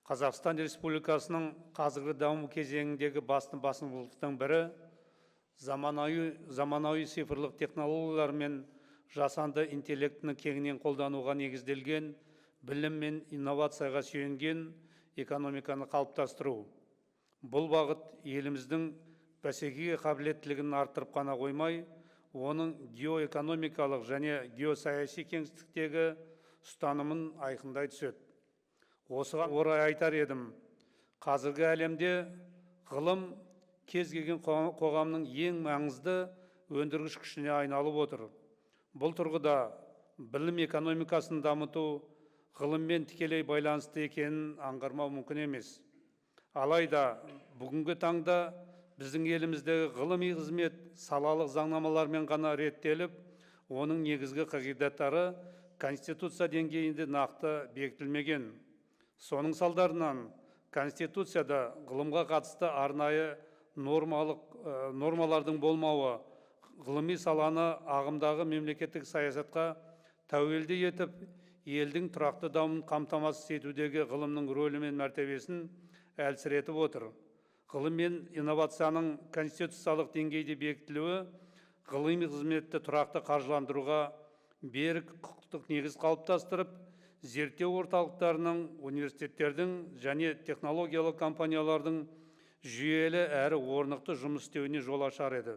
Қазақстан Республикасының қазіргі даму кезеңіндегі басымдықтың бірі заманауи цифрлық технологиялар мен жасанды интеллектіні кеңінен қолдануға негізделген білім мен инновацияға сүйенген экономиканы қалыптастыру. Бұл бағыт еліміздің бәсекеге қабілеттілігін арттырып қана қоймай, оның геоэкономикалық және геосаяси кеңістіктегі ұстанымын айқындай түседі. Осыған орай айтар едім, қазіргі әлемде ғылым кез келген қоғамның ең маңызды өндіргіш күшіне айналып отыр. Бұл тұрғыда білім экономикасын дамыту ғылыммен тікелей байланысты екенін аңғармау мүмкін емес. Алайда бүгінгі таңда біздің еліміздегі ғылыми қызмет салалық заңнамалармен ғана реттеліп, оның негізгі қағидаттары Конституция деңгейінде нақты бекітілмеген. Соның салдарынан Конституцияда ғылымға қатысты арнайы нормалардың болмауы ғылыми саланы ағымдағы мемлекеттік саясатқа тәуелді етіп, елдің тұрақты дамуын қамтамасыз етудегі ғылымның рөлі мен мәртебесін әлсіретіп отыр. Ғылым мен инновацияның конституциялық деңгейде бекітілуі ғылыми қызметті тұрақты қаржыландыруға берік құқықтық негіз қалыптастырып, зерттеу орталықтарының, университеттердің және технологиялық компаниялардың жүйелі әрі орнықты жұмыс істеуіне жол ашар еді.